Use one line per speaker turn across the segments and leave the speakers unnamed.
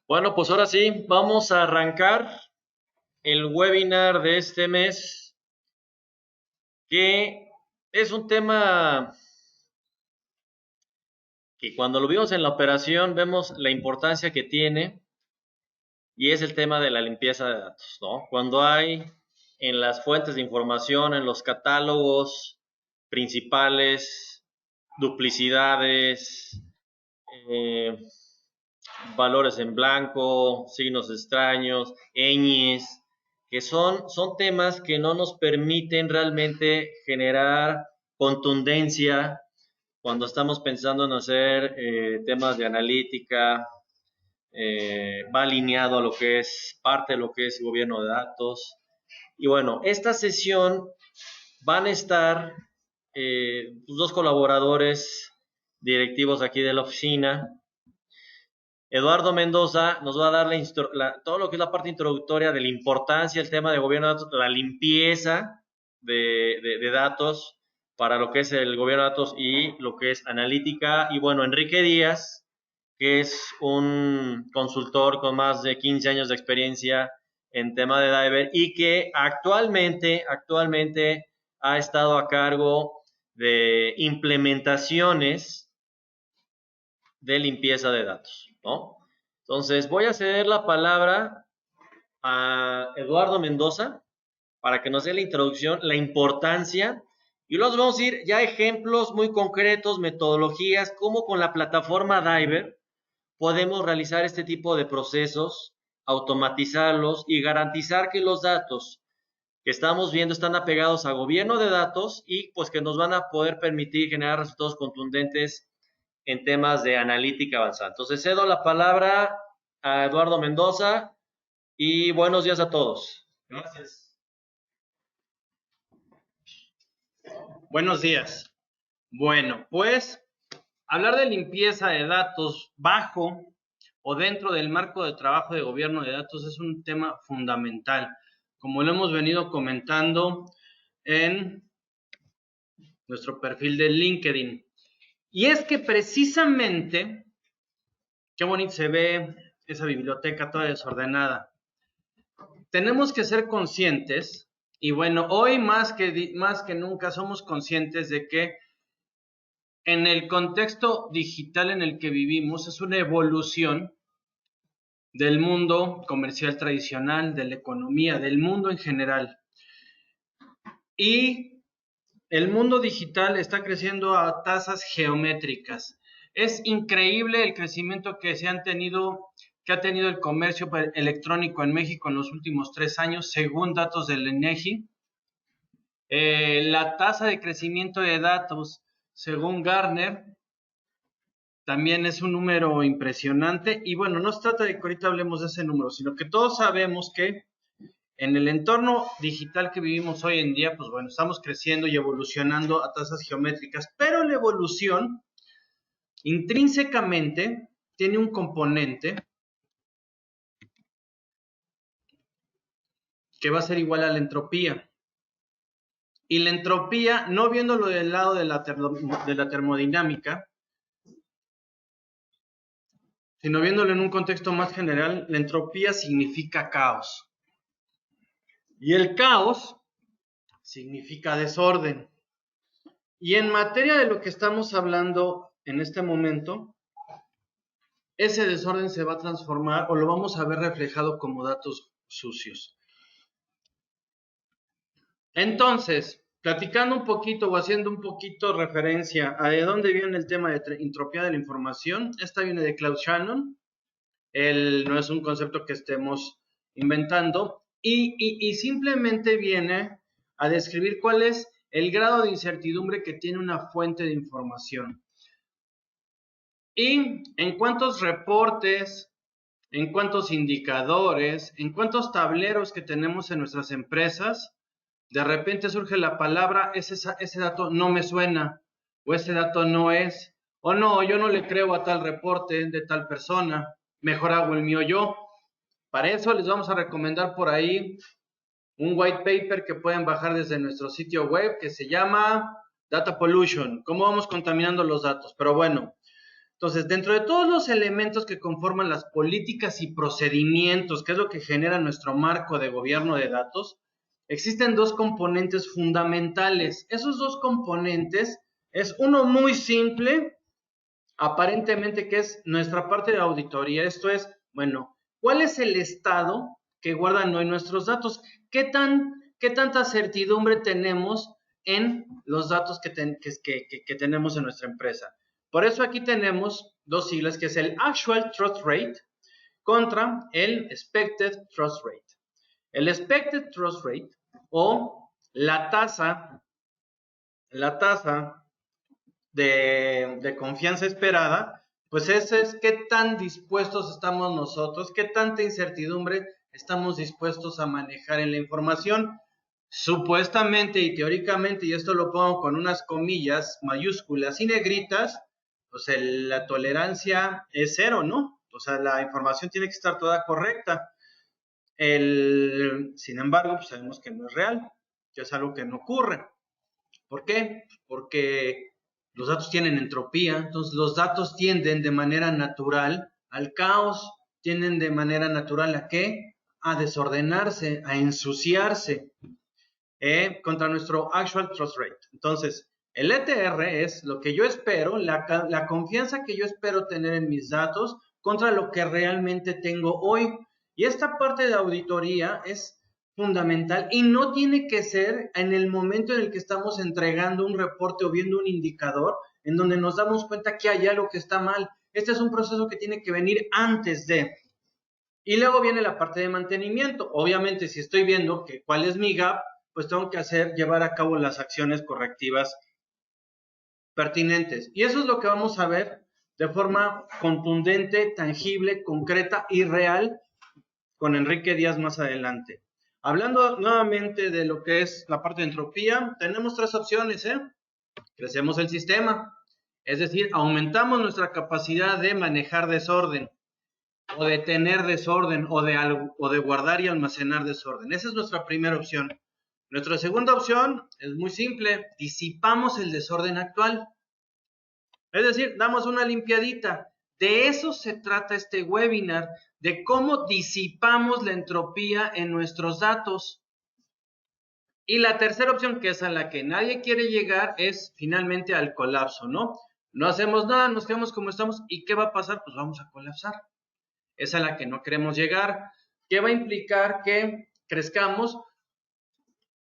Bueno, pues ahora sí, vamos a arrancar el webinar de este mes, que es un tema que cuando lo vimos en la operación vemos la importancia que tiene y es el tema de la limpieza de datos, ¿no? Cuando hay en las fuentes de información, en los catálogos principales, duplicidades, eh, valores en blanco, signos extraños, ñes, que son temas que no nos permiten realmente generar contundencia cuando estamos pensando en hacer temas de analítica, va alineado a lo que es parte de lo que es gobierno de datos. Y bueno, esta sesión van a estar dos colaboradores directivos aquí de la oficina. Eduardo Mendoza nos va a dar todo lo que es la parte introductoria de la importancia del tema de gobierno de datos, la limpieza de datos para lo que es el gobierno de datos y lo que es analítica. Y bueno, Enrique Díaz, que es un consultor con más de 15 años de experiencia en tema de Diver y que actualmente ha estado a cargo de implementaciones de limpieza de datos, ¿no? Entonces, voy a ceder la palabra a Eduardo Mendoza para que nos dé la introducción, la importancia, y luego vamos a ir ya a ejemplos muy concretos, metodologías, cómo con la plataforma Diver podemos realizar este tipo de procesos, automatizarlos y garantizar que los datos que estamos viendo están apegados a gobierno de datos y pues que nos van a poder permitir generar resultados contundentes en temas de analítica avanzada. Entonces, cedo la palabra a Eduardo Mendoza y buenos días a todos. Gracias.
Buenos días. Bueno, pues hablar de limpieza de datos bajo o dentro del marco de trabajo de gobierno de datos es un tema fundamental, como lo hemos venido comentando en nuestro perfil de LinkedIn. Y es que precisamente, qué bonito se ve esa biblioteca toda desordenada. Tenemos que ser conscientes, y bueno, hoy más que nunca somos conscientes de que en el contexto digital en el que vivimos es una evolución del mundo comercial tradicional, de la economía, del mundo en general. Y el mundo digital está creciendo a tasas geométricas. Es increíble el crecimiento que ha tenido el comercio electrónico en México en los últimos 3 años, según datos del INEGI. La tasa de crecimiento de datos, según Gartner, también es un número impresionante. Y bueno, no se trata de que ahorita hablemos de ese número, sino que todos sabemos que en el entorno digital que vivimos hoy en día, pues bueno, estamos creciendo y evolucionando a tasas geométricas, pero la evolución intrínsecamente tiene un componente que va a ser igual a la entropía. Y la entropía, no viéndolo del lado de la termodinámica, sino viéndolo en un contexto más general, la entropía significa caos. Y el caos significa desorden. Y en materia de lo que estamos hablando en este momento, ese desorden se va a transformar o lo vamos a ver reflejado como datos sucios. Entonces, platicando un poquito o haciendo un poquito referencia a de dónde viene el tema de entropía de la información, esta viene de Claude Shannon. No es un concepto que estemos inventando y simplemente viene a describir cuál es el grado de incertidumbre que tiene una fuente de información. Y en cuántos reportes, en cuántos indicadores, en cuántos tableros que tenemos en nuestras empresas, de repente surge la palabra, ese dato no me suena, o ese dato no es, o no, yo no le creo a tal reporte de tal persona, mejor hago el mío yo. Para eso les vamos a recomendar por ahí un white paper que pueden bajar desde nuestro sitio web que se llama Data Pollution, cómo vamos contaminando los datos. Pero bueno, Entonces, dentro de todos los elementos que conforman las políticas y procedimientos, que es lo que genera nuestro marco de gobierno de datos, existen dos componentes fundamentales. Esos dos componentes es uno muy simple, aparentemente, que es nuestra parte de auditoría. Esto es, bueno, ¿cuál es el estado que guardan hoy nuestros datos? ¿Qué tanta certidumbre tenemos en los datos que tenemos en nuestra empresa? Por eso aquí tenemos dos siglas, que es el Actual Trust Rate contra el Expected Trust Rate. El Expected Trust Rate, o la tasa de confianza esperada, pues ese es qué tan dispuestos estamos nosotros, qué tanta incertidumbre estamos dispuestos a manejar en la información. Supuestamente y teóricamente, y esto lo pongo con unas comillas mayúsculas y negritas, pues la tolerancia es cero, ¿no? O sea, la información tiene que estar toda correcta. Sin embargo, pues sabemos que no es real, que es algo que no ocurre. ¿Por qué? Porque los datos tienen entropía, entonces los datos tienden de manera natural al caos, tienden de manera natural ¿a qué? A desordenarse, a ensuciarse, contra nuestro Actual Trust Rate. Entonces, el ETR es lo que yo espero, la confianza que yo espero tener en mis datos contra lo que realmente tengo hoy. Y esta parte de auditoría es fundamental y no tiene que ser en el momento en el que estamos entregando un reporte o viendo un indicador en donde nos damos cuenta que hay algo que está mal. Este es un proceso que tiene que venir antes de. Y luego viene la parte de mantenimiento. Obviamente, si estoy viendo que cuál es mi gap, pues tengo que llevar a cabo las acciones correctivas pertinentes. Y eso es lo que vamos a ver de forma contundente, tangible, concreta y real con Enrique Díaz más adelante. Hablando nuevamente de lo que es la parte de entropía, tenemos tres opciones, Crecemos el sistema, es decir, aumentamos nuestra capacidad de manejar desorden, o de tener desorden, o de guardar y almacenar desorden. Esa es nuestra primera opción. Nuestra segunda opción es muy simple, disipamos el desorden actual. Es decir, damos una limpiadita. De eso se trata este webinar, de cómo disipamos la entropía en nuestros datos. Y la tercera opción, que es a la que nadie quiere llegar, es finalmente al colapso, ¿no? No hacemos nada, nos quedamos como estamos, ¿y qué va a pasar? Pues vamos a colapsar. Es a la que no queremos llegar. ¿Qué va a implicar que crezcamos?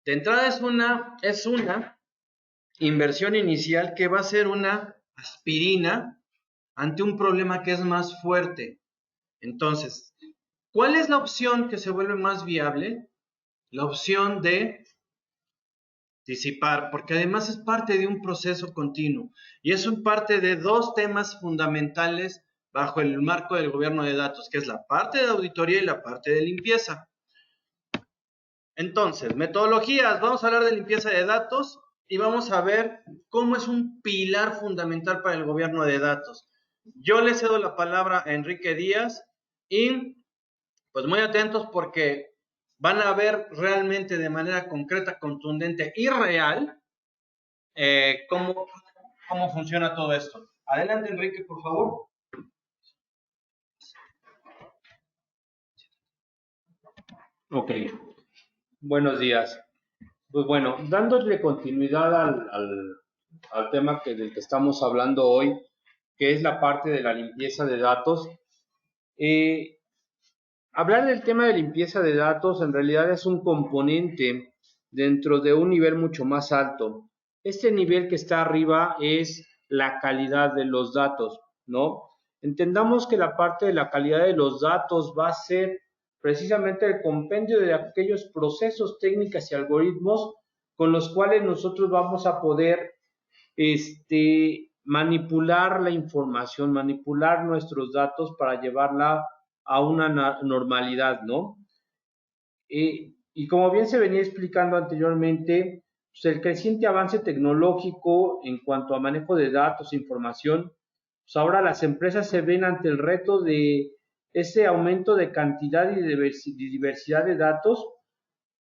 De entrada es una inversión inicial que va a ser una aspirina ante un problema que es más fuerte. Entonces, ¿cuál es la opción que se vuelve más viable? La opción de disipar, porque además es parte de un proceso continuo y es parte de dos temas fundamentales bajo el marco del gobierno de datos, que es la parte de auditoría y la parte de limpieza. Entonces, metodologías, vamos a hablar de limpieza de datos y vamos a ver cómo es un pilar fundamental para el gobierno de datos. Yo le cedo la palabra a Enrique Díaz y pues muy atentos porque van a ver realmente de manera concreta, contundente y real cómo funciona todo esto. Adelante, Enrique, por favor.
Ok, buenos días. Pues bueno, dándole continuidad al tema del que estamos hablando hoy, que es la parte de la limpieza de datos. Hablar del tema de limpieza de datos en realidad es un componente dentro de un nivel mucho más alto. Este nivel que está arriba es la calidad de los datos, ¿no? Entendamos que la parte de la calidad de los datos va a ser precisamente el compendio de aquellos procesos, técnicas y algoritmos con los cuales nosotros vamos a poder manipular la información, manipular nuestros datos para llevarla a una normalidad, ¿no? Y como bien se venía explicando anteriormente, pues el creciente avance tecnológico en cuanto a manejo de datos e información, pues ahora las empresas se ven ante el reto de ese aumento de cantidad y diversidad de datos,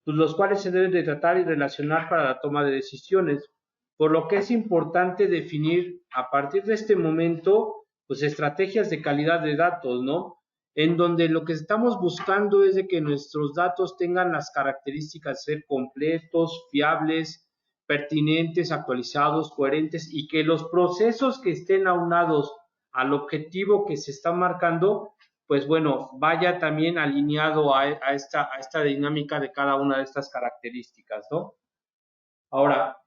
pues los cuales se deben de tratar y relacionar para la toma de decisiones, por lo que es importante definir a partir de este momento pues estrategias de calidad de datos, ¿no? En donde lo que estamos buscando es de que nuestros datos tengan las características de ser completos, fiables, pertinentes, actualizados, coherentes y que los procesos que estén aunados al objetivo que se está marcando, pues bueno, vaya también alineado a esta dinámica de cada una de estas características, ¿no? Ahora,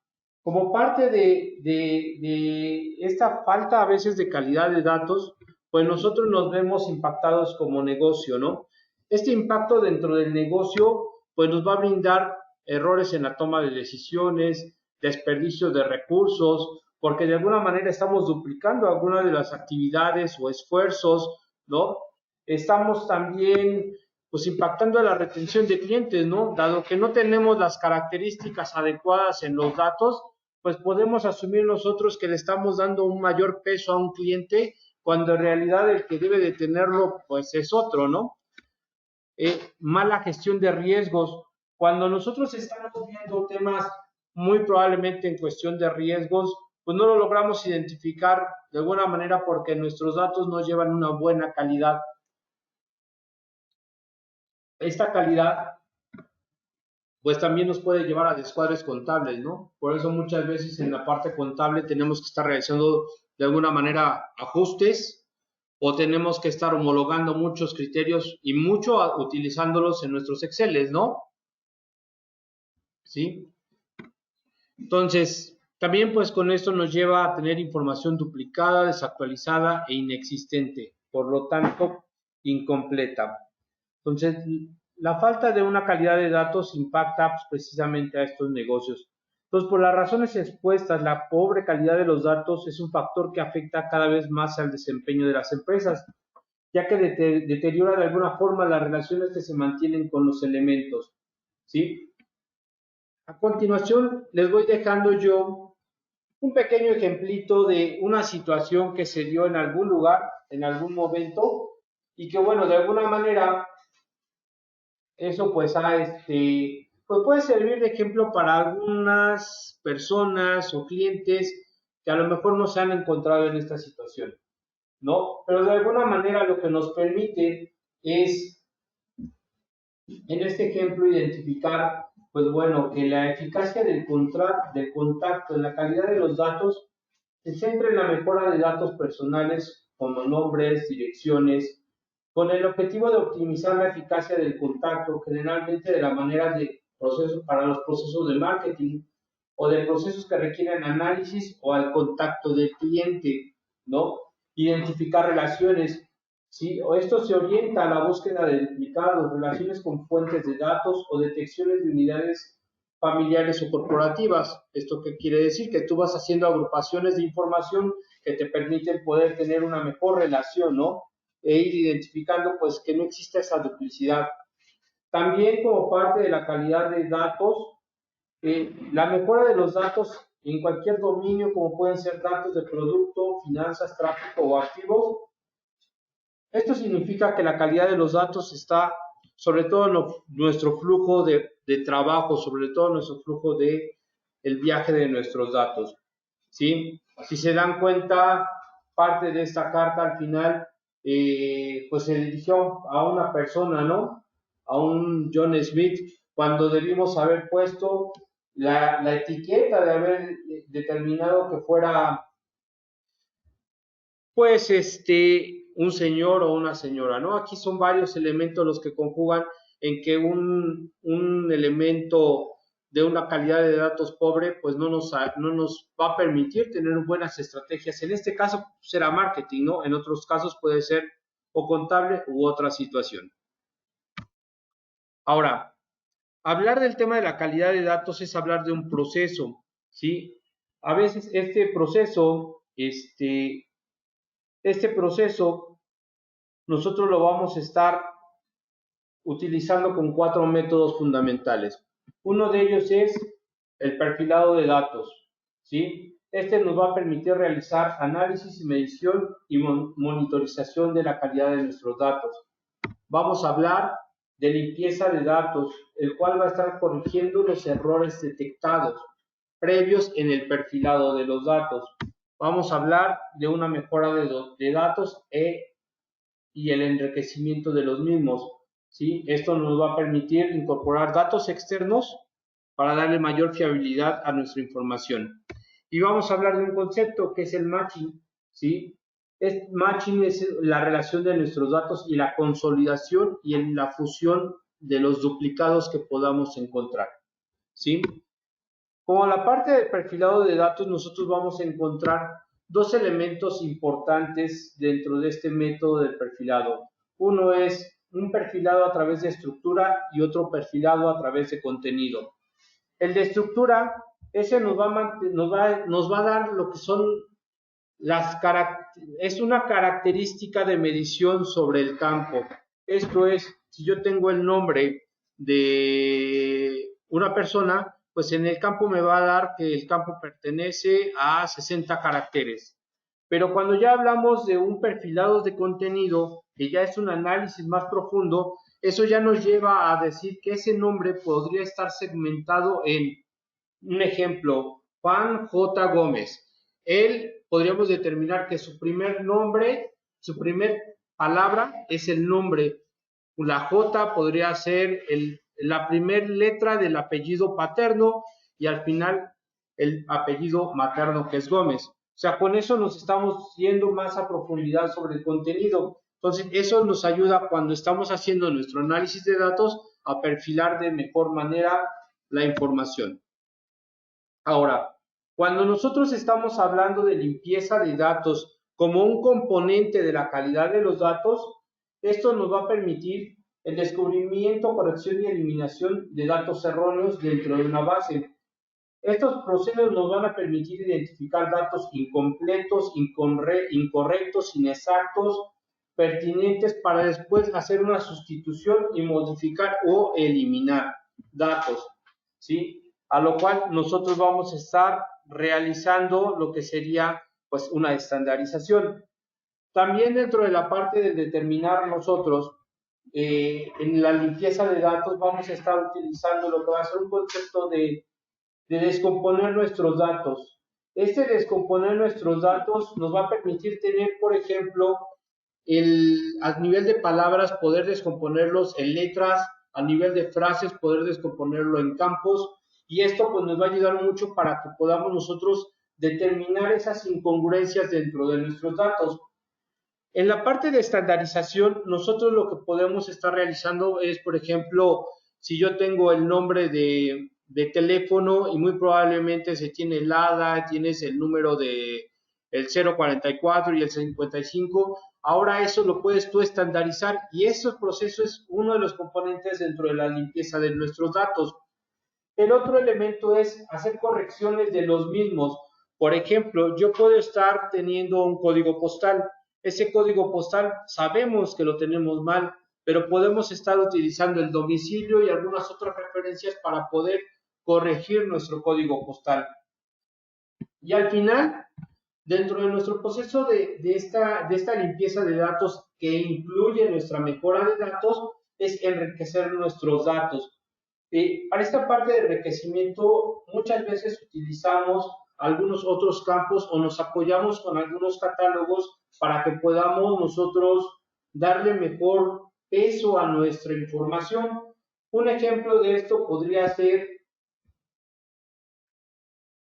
como parte de esta falta a veces de calidad de datos, pues nosotros nos vemos impactados como negocio, ¿no? Este impacto dentro del negocio, pues nos va a brindar errores en la toma de decisiones, desperdicio de recursos, porque de alguna manera estamos duplicando algunas de las actividades o esfuerzos, ¿no? Estamos también pues impactando a la retención de clientes, ¿no? Dado que no tenemos las características adecuadas en los datos, pues podemos asumir nosotros que le estamos dando un mayor peso a un cliente cuando en realidad el que debe de tenerlo pues es otro, ¿no? Mala gestión de riesgos. Cuando nosotros estamos viendo temas muy probablemente en cuestión de riesgos, pues no lo logramos identificar de alguna manera porque nuestros datos no llevan una buena calidad. Esta calidad pues también nos puede llevar a descuadres contables, ¿no? Por eso muchas veces en la parte contable tenemos que estar realizando de alguna manera ajustes o tenemos que estar homologando muchos criterios y mucho utilizándolos en nuestros Exceles, ¿no? ¿Sí? Entonces, también pues con esto nos lleva a tener información duplicada, desactualizada e inexistente, por lo tanto, incompleta. Entonces, la falta de una calidad de datos impacta pues, precisamente a estos negocios. Entonces, por las razones expuestas, la pobre calidad de los datos es un factor que afecta cada vez más al desempeño de las empresas, ya que deteriora de alguna forma las relaciones que se mantienen con los elementos, ¿sí? A continuación, les voy dejando yo un pequeño ejemplito de una situación que se dio en algún lugar, en algún momento, y que, bueno, de alguna manera eso pues pues puede servir de ejemplo para algunas personas o clientes que a lo mejor no se han encontrado en esta situación, ¿no? Pero de alguna manera lo que nos permite es, en este ejemplo, identificar, pues bueno, que la eficacia del contacto en la calidad de los datos se centra en la mejora de datos personales como nombres, direcciones, con el objetivo de optimizar la eficacia del contacto, generalmente de la manera de proceso para los procesos de marketing o de procesos que requieren análisis o al contacto del cliente, ¿no? Identificar relaciones, ¿sí? O esto se orienta a la búsqueda de duplicados, relaciones con fuentes de datos o detecciones de unidades familiares o corporativas. ¿Esto qué quiere decir? Que tú vas haciendo agrupaciones de información que te permiten poder tener una mejor relación, ¿no? E ir identificando pues que no existe esa duplicidad. También como parte de la calidad de datos, la mejora de los datos en cualquier dominio, como pueden ser datos de producto, finanzas, tráfico o activos. Esto significa que la calidad de los datos está sobre todo en nuestro flujo de trabajo, sobre todo en nuestro flujo de el viaje de nuestros datos, ¿sí? Si se dan cuenta, parte de esta carta al final, pues se dirigió a una persona, ¿no? A un John Smith, cuando debimos haber puesto la etiqueta de haber determinado que fuera, pues, un señor o una señora, ¿no? Aquí son varios elementos los que conjugan en que un elemento de una calidad de datos pobre, pues no nos va a permitir tener buenas estrategias. En este caso será marketing, ¿no? En otros casos puede ser o contable u otra situación. Ahora, hablar del tema de la calidad de datos es hablar de un proceso, ¿sí? A veces este proceso, nosotros lo vamos a estar utilizando con 4 métodos fundamentales. Uno de ellos es el perfilado de datos, ¿sí? Este nos va a permitir realizar análisis, medición y monitorización de la calidad de nuestros datos. Vamos a hablar de limpieza de datos, el cual va a estar corrigiendo los errores detectados previos en el perfilado de los datos. vamos a hablar de una mejora de datos y el enriquecimiento de los mismos, ¿sí? Esto nos va a permitir incorporar datos externos para darle mayor fiabilidad a nuestra información. Y vamos a hablar de un concepto que es el matching, ¿sí? Matching es la relación de nuestros datos y la consolidación y la fusión de los duplicados que podamos encontrar, ¿sí? Como la parte del perfilado de datos, nosotros vamos a encontrar dos elementos importantes dentro de este método del perfilado. Uno es un perfilado a través de estructura y otro perfilado a través de contenido. El de estructura, ese nos va a dar lo que son es una característica de medición sobre el campo. Esto es, si yo tengo el nombre de una persona, pues en el campo me va a dar que el campo pertenece a 60 caracteres. Pero cuando ya hablamos de un perfilado de contenido, que ya es un análisis más profundo, eso ya nos lleva a decir que ese nombre podría estar segmentado en, un ejemplo, Juan J. Gómez. Él podríamos determinar que su primer nombre, su primer palabra es el nombre. La J podría ser la primera letra del apellido paterno y al final el apellido materno que es Gómez. O sea, con eso nos estamos yendo más a profundidad sobre el contenido. Entonces, eso nos ayuda cuando estamos haciendo nuestro análisis de datos a perfilar de mejor manera la información. Ahora, cuando nosotros estamos hablando de limpieza de datos como un componente de la calidad de los datos, esto nos va a permitir el descubrimiento, corrección y eliminación de datos erróneos dentro de una base. Estos procesos nos van a permitir identificar datos incompletos, incorrectos, inexactos, pertinentes para después hacer una sustitución y modificar o eliminar datos, ¿sí? A lo cual nosotros vamos a estar realizando lo que sería pues una estandarización. También dentro de la parte de determinar nosotros en la limpieza de datos vamos a estar utilizando lo que va a ser un concepto de descomponer nuestros datos. Este descomponer nuestros datos nos va a permitir tener, por ejemplo, a nivel de palabras, poder descomponerlos en letras, a nivel de frases, poder descomponerlo en campos, y esto pues nos va a ayudar mucho para que podamos nosotros determinar esas incongruencias dentro de nuestros datos. En la parte de estandarización, nosotros lo que podemos estar realizando es, por ejemplo, si yo tengo el nombre de teléfono y muy probablemente se tiene el ADA, tienes el número de el 044 y el 55, ahora eso lo puedes tú estandarizar y ese proceso es uno de los componentes dentro de la limpieza de nuestros datos. El otro elemento es hacer correcciones de los mismos. Por ejemplo, yo puedo estar teniendo un código postal. Ese código postal sabemos que lo tenemos mal, pero podemos estar utilizando el domicilio y algunas otras referencias para poder corregir nuestro código postal. Y al final, dentro de nuestro proceso de esta limpieza de datos que incluye nuestra mejora de datos, es enriquecer nuestros datos. Para esta parte de enriquecimiento, muchas veces utilizamos algunos otros campos o nos apoyamos con algunos catálogos para que podamos nosotros darle mejor peso a nuestra información. Un ejemplo de esto podría ser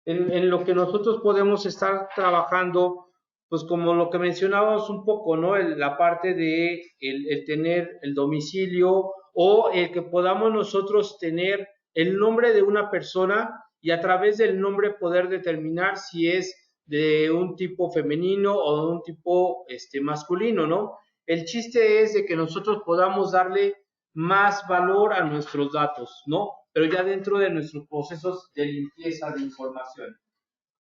en lo que nosotros podemos estar trabajando, pues como lo que mencionábamos un poco, ¿no? La parte de el tener el domicilio o el que podamos nosotros tener el nombre de una persona y a través del nombre poder determinar si es de un tipo femenino o de un tipo masculino, ¿no? El chiste es de que nosotros podamos darle más valor a nuestros datos, ¿no? Pero ya dentro de nuestros procesos de limpieza de información.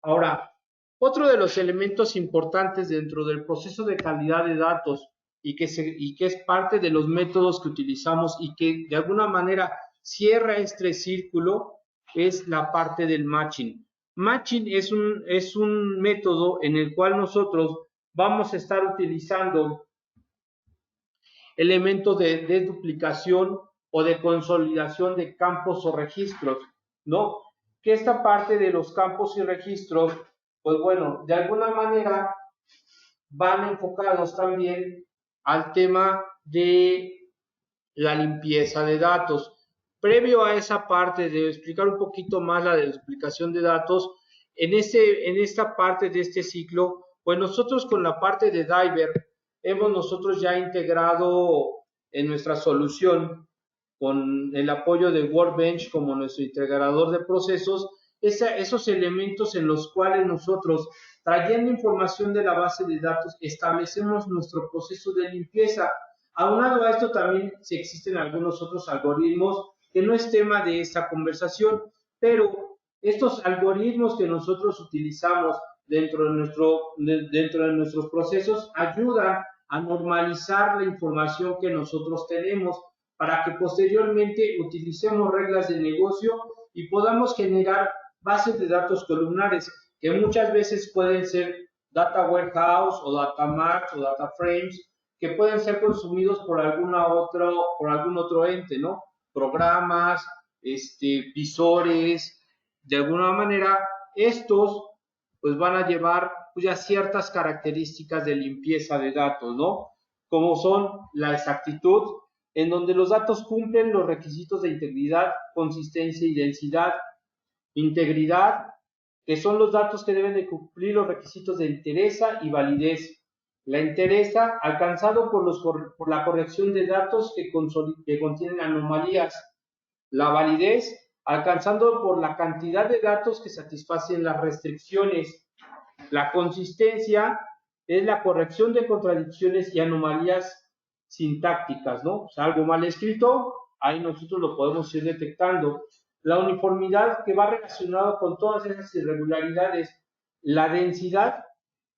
Ahora, otro de los elementos importantes dentro del proceso de calidad de datos y que es parte de los métodos que utilizamos y que de alguna manera cierra este círculo es la parte del matching. Matching es un método en el cual nosotros vamos a estar utilizando elementos de duplicación o de consolidación de campos o registros, ¿no? Que esta parte de los campos y registros pues bueno, de alguna manera van enfocados también al tema de la limpieza de datos. Previo a esa parte de explicar un poquito más la explicación de datos, en esta parte de este ciclo, pues nosotros con la parte de Diver hemos nosotros ya integrado en nuestra solución con el apoyo de Workbench como nuestro integrador de procesos, esos elementos en los cuales nosotros, trayendo información de la base de datos, establecemos nuestro proceso de limpieza. Aunado a esto también existen algunos otros algoritmos que no es tema de esta conversación, pero estos algoritmos que nosotros utilizamos dentro de nuestros procesos ayudan a normalizar la información que nosotros tenemos para que posteriormente utilicemos reglas de negocio y podamos generar bases de datos columnares que muchas veces pueden ser data warehouse o data mart o data frames que pueden ser consumidos por algún otro ente, ¿no? Programas, visores, de alguna manera estos pues van a llevar pues, ya ciertas características de limpieza de datos, ¿no? Como son la exactitud, en donde los datos cumplen los requisitos de integridad, consistencia y densidad. Integridad, que son los datos que deben de cumplir los requisitos de entereza y validez. La entereza, alcanzado por la corrección de datos que contienen anomalías. La validez, alcanzando por la cantidad de datos que satisfacen las restricciones. La consistencia es la corrección de contradicciones y anomalías sintácticas, ¿no? O sea, algo mal escrito, ahí nosotros lo podemos ir detectando. La uniformidad que va relacionado con todas esas irregularidades. La densidad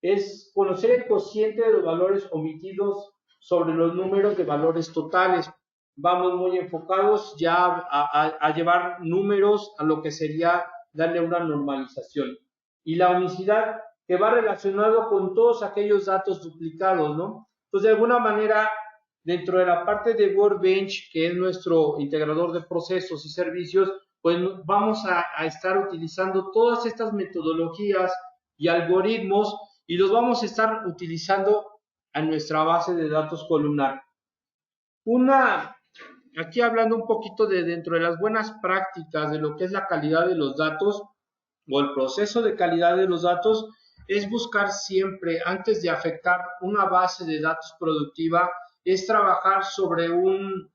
es conocer el cociente de los valores omitidos sobre los números de valores totales. Vamos muy enfocados ya a llevar números a lo que sería darle una normalización. Y la unicidad, que va relacionado con todos aquellos datos duplicados, ¿no? Pues de alguna manera, dentro de la parte de Workbench, que es nuestro integrador de procesos y servicios, pues vamos a estar utilizando todas estas metodologías y algoritmos y los vamos a estar utilizando a nuestra base de datos columnar. Aquí hablando un poquito de dentro de las buenas prácticas de lo que es la calidad de los datos o el proceso de calidad de los datos, es buscar siempre, antes de afectar una base de datos productiva, es trabajar sobre una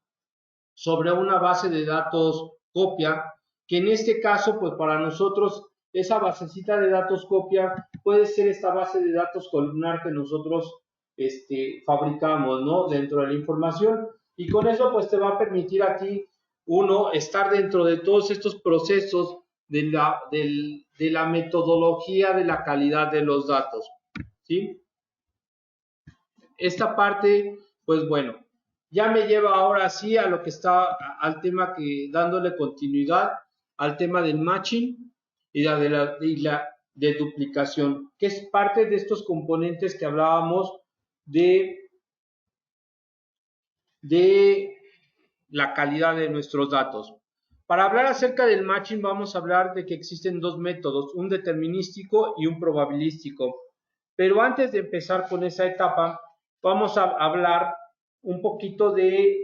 base de datos copia, que en este caso, pues para nosotros, esa basecita de datos copia puede ser esta base de datos columnar que nosotros fabricamos, ¿no? Dentro de la información. Y con eso, pues te va a permitir a ti, uno, estar dentro de todos estos procesos de la metodología de la calidad de los datos, ¿sí? Esta parte, pues bueno, ya me lleva ahora sí a lo que está, al tema que dándole continuidad, al tema del matching y de duplicación, que es parte de estos componentes que hablábamos de la calidad de nuestros datos. Para hablar acerca del matching vamos a hablar de que existen dos métodos, un determinístico y un probabilístico. Pero antes de empezar con esa etapa, vamos a hablar un poquito de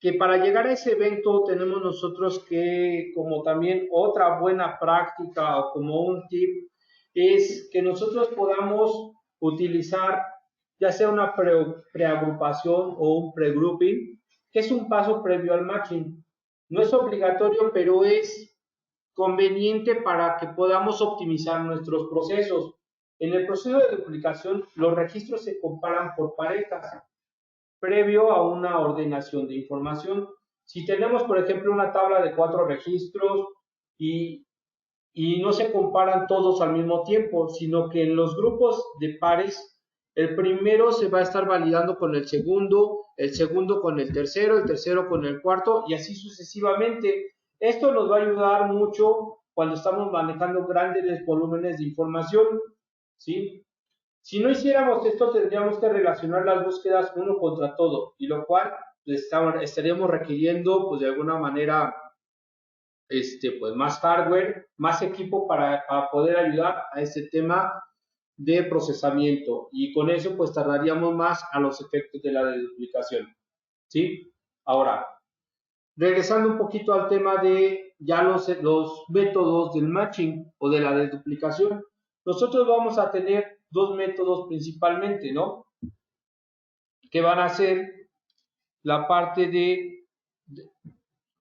que para llegar a ese evento tenemos nosotros que, como también otra buena práctica o como un tip, es que nosotros podamos utilizar ya sea una preagrupación o un pregrouping, que es un paso previo al matching. No es obligatorio, pero es conveniente para que podamos optimizar nuestros procesos. En el proceso de duplicación, los registros se comparan por parejas previo a una ordenación de información. Si tenemos, por ejemplo, una tabla de 4 registros y no se comparan todos al mismo tiempo, sino que en los grupos de pares, el primero se va a estar validando con el segundo con el tercero con el cuarto y así sucesivamente. Esto nos va a ayudar mucho cuando estamos manejando grandes volúmenes de información, ¿sí? Si no hiciéramos esto, tendríamos que relacionar las búsquedas uno contra todo, y lo cual estaríamos requiriendo, pues de alguna manera, pues más hardware, más equipo para poder ayudar a este tema de procesamiento, y con eso pues tardaríamos más a los efectos de la deduplicación, ¿sí? Ahora, regresando un poquito al tema de ya los métodos del matching o de la deduplicación, nosotros vamos a tener dos métodos principalmente, ¿no? Que van a ser la parte de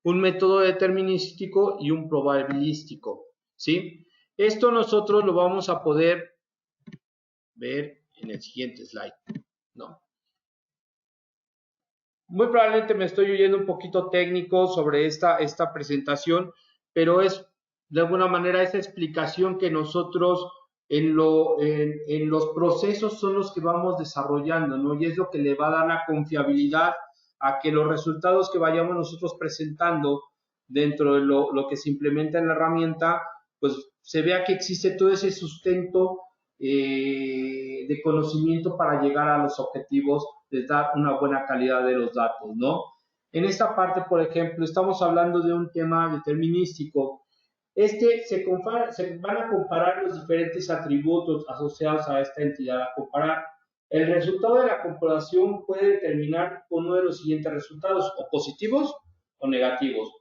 un método determinístico y un probabilístico, ¿sí? Esto nosotros lo vamos a poder ver en el siguiente slide, ¿no? Muy probablemente me estoy oyendo un poquito técnico sobre esta presentación, pero es de alguna manera esa explicación que nosotros en los procesos son los que vamos desarrollando, ¿no? Y es lo que le va a dar la confiabilidad a que los resultados que vayamos nosotros presentando dentro de lo que se implementa en la herramienta, pues se vea que existe todo ese sustento de conocimiento para llegar a los objetivos de dar una buena calidad de los datos, ¿no? En esta parte, por ejemplo, estamos hablando de un tema determinístico. Se van a comparar los diferentes atributos asociados a esta entidad a comparar. El resultado de la comparación puede determinar uno de los siguientes resultados, o positivos o negativos.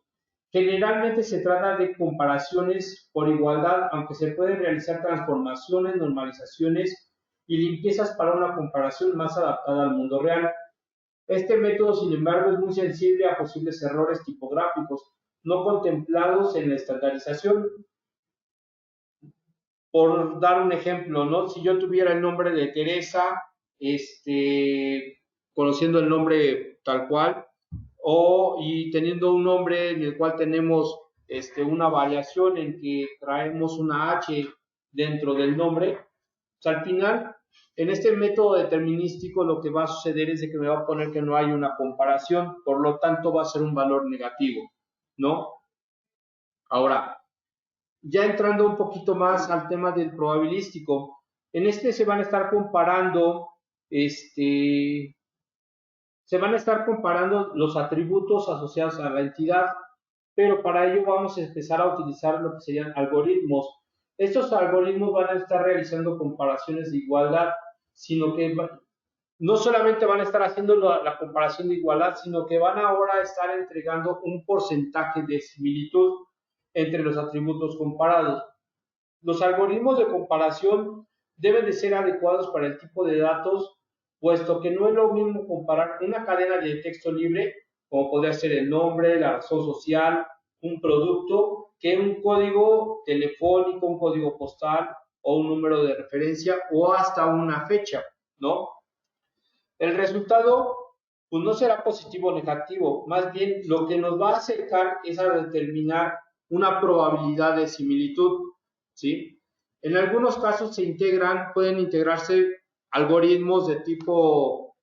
Generalmente se trata de comparaciones por igualdad, aunque se pueden realizar transformaciones, normalizaciones y limpiezas para una comparación más adaptada al mundo real. Este método, sin embargo, es muy sensible a posibles errores tipográficos no contemplados en la estandarización. Por dar un ejemplo, ¿no? Si yo tuviera el nombre de Teresa, conociendo el nombre tal cual, y teniendo un nombre en el cual tenemos una variación en que traemos una H dentro del nombre, pues al final, en este método determinístico lo que va a suceder es de que me va a poner que no hay una comparación, por lo tanto va a ser un valor negativo, ¿no? Ahora, ya entrando un poquito más al tema del probabilístico, en se van a estar comparando los atributos asociados a la entidad, pero para ello vamos a empezar a utilizar lo que serían algoritmos. Estos algoritmos van a estar realizando comparaciones de igualdad, sino que no solamente van a estar haciendo la comparación de igualdad, sino que van ahora a estar entregando un porcentaje de similitud entre los atributos comparados. Los algoritmos de comparación deben de ser adecuados para el tipo de datos, puesto que no es lo mismo comparar una cadena de texto libre, como podría ser el nombre, la razón social, un producto, que un código telefónico, un código postal o un número de referencia o hasta una fecha, ¿no? El resultado pues no será positivo o negativo, más bien lo que nos va a acercar es a determinar una probabilidad de similitud, ¿sí? En algunos casos pueden integrarse algoritmos de tipo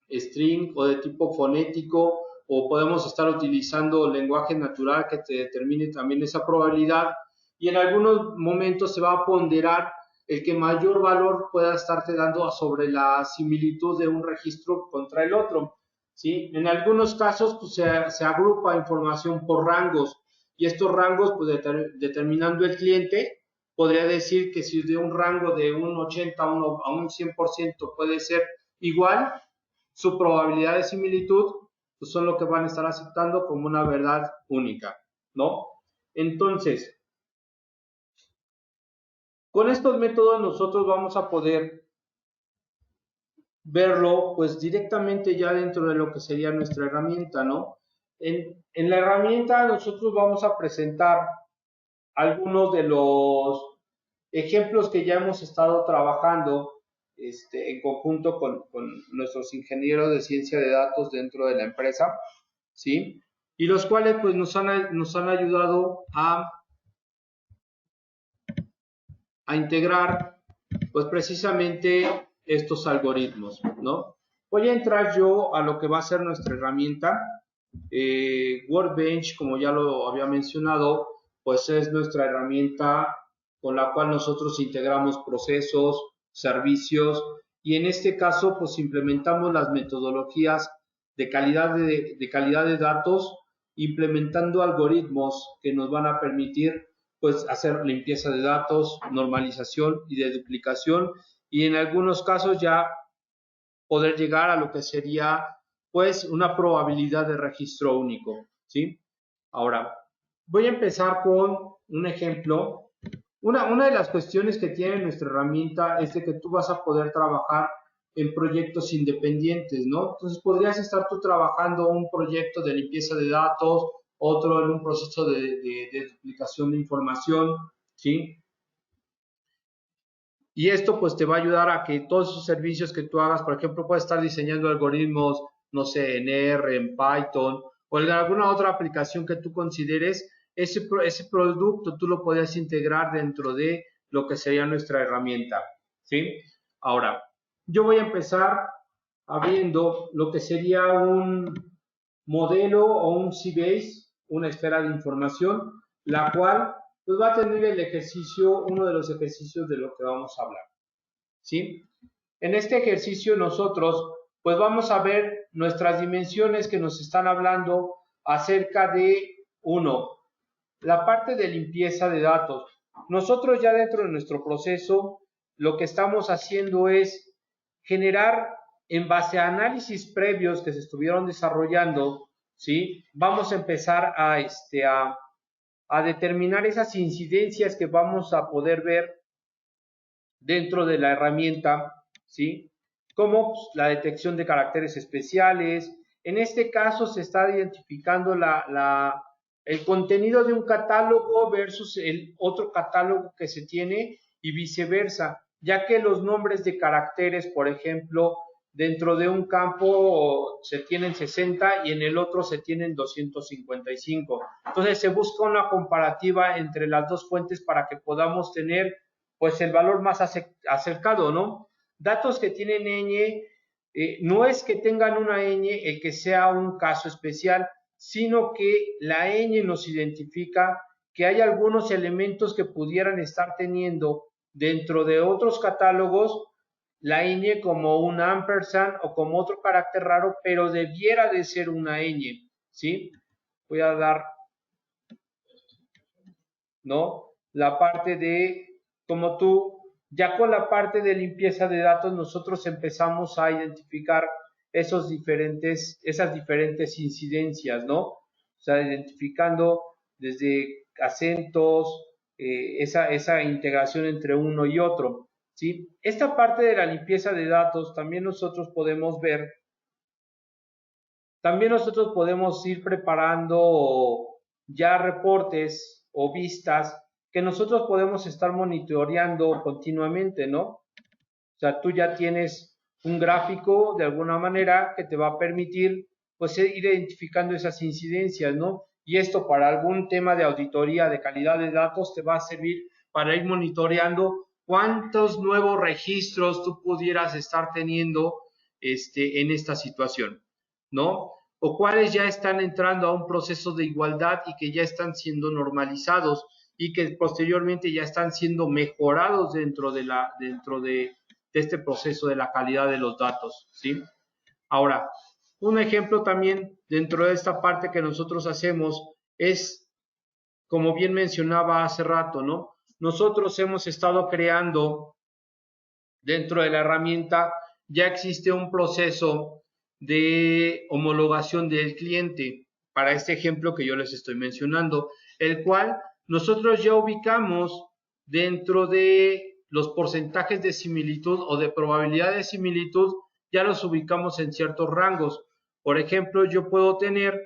string o de tipo fonético, o podemos estar utilizando lenguaje natural que te determine también esa probabilidad, y en algunos momentos se va a ponderar el que mayor valor pueda estarte dando sobre la similitud de un registro contra el otro, ¿sí? En algunos casos pues, se agrupa información por rangos, y estos rangos, pues determinando el cliente, podría decir que si de un rango de un 80 a un 100% puede ser igual, su probabilidad de similitud pues son lo que van a estar aceptando como una verdad única, ¿no? Entonces, con estos métodos nosotros vamos a poder verlo pues directamente ya dentro de lo que sería nuestra herramienta, ¿no? En la herramienta nosotros vamos a presentar algunos de los ejemplos que ya hemos estado trabajando en conjunto con nuestros ingenieros de ciencia de datos dentro de la empresa, ¿sí? Y los cuales pues nos han ayudado a integrar pues precisamente estos algoritmos, ¿no? Voy a entrar yo a lo que va a ser nuestra herramienta. Workbench, como ya lo había mencionado, pues es nuestra herramienta con la cual nosotros integramos procesos, servicios, y en este caso pues implementamos las metodologías de calidad de datos implementando algoritmos que nos van a permitir pues hacer limpieza de datos, normalización y de duplicación, y en algunos casos ya poder llegar a lo que sería pues una probabilidad de registro único, ¿sí? Ahora, voy a empezar con un ejemplo. Una de las cuestiones que tiene nuestra herramienta es de que tú vas a poder trabajar en proyectos independientes, ¿no? Entonces podrías estar tú trabajando un proyecto de limpieza de datos, otro en un proceso de duplicación de información, ¿sí? Y esto pues te va a ayudar a que todos esos servicios que tú hagas, por ejemplo, puedes estar diseñando algoritmos, no sé, en R, en Python o en alguna otra aplicación que tú consideres, ese producto tú lo podías integrar dentro de lo que sería nuestra herramienta, ¿sí? Ahora, yo voy a empezar abriendo lo que sería un modelo o un Sybase, una esfera de información, la cual pues va a tener el ejercicio, uno de los ejercicios de lo que vamos a hablar, ¿sí? En este ejercicio nosotros pues vamos a ver nuestras dimensiones que nos están hablando acerca de, uno, la parte de limpieza de datos. Nosotros ya dentro de nuestro proceso lo que estamos haciendo es generar en base a análisis previos que se estuvieron desarrollando, ¿sí? Vamos a empezar a determinar esas incidencias que vamos a poder ver dentro de la herramienta, ¿sí? Como pues, la detección de caracteres especiales. En este caso se está identificando el contenido de un catálogo versus el otro catálogo que se tiene y viceversa, ya que los nombres de caracteres, por ejemplo, dentro de un campo se tienen 60 y en el otro se tienen 255. Entonces se busca una comparativa entre las dos fuentes para que podamos tener pues el valor más acercado, ¿no? Datos que tienen ñ, no es que tengan una ñ el que sea un caso especial, sino que la ñ nos identifica que hay algunos elementos que pudieran estar teniendo dentro de otros catálogos la ñ como un ampersand o como otro carácter raro, pero debiera de ser una ñ, ¿sí? Voy a dar, ¿no? La parte de, como tú, ya con la parte de limpieza de datos, nosotros empezamos a identificar esas diferentes incidencias, ¿no? O sea, identificando desde acentos, esa integración entre uno y otro, ¿sí? Esta parte de la limpieza de datos también nosotros podemos ver, también nosotros podemos ir preparando ya reportes o vistas que nosotros podemos estar monitoreando continuamente, ¿no? O sea, tú ya tienes un gráfico de alguna manera que te va a permitir pues ir identificando esas incidencias, ¿no? Y esto para algún tema de auditoría de calidad de datos te va a servir para ir monitoreando cuántos nuevos registros tú pudieras estar teniendo en esta situación, ¿no? O cuáles ya están entrando a un proceso de igualdad y que ya están siendo normalizados y que posteriormente ya están siendo mejorados dentro de este proceso de la calidad de los datos, ¿sí? Ahora, un ejemplo también dentro de esta parte que nosotros hacemos es, como bien mencionaba hace rato, ¿no? Nosotros hemos estado creando dentro de la herramienta, ya existe un proceso de homologación del cliente para este ejemplo que yo les estoy mencionando, el cual nosotros ya ubicamos dentro de los porcentajes de similitud o de probabilidad de similitud, ya los ubicamos en ciertos rangos. Por ejemplo, yo puedo tener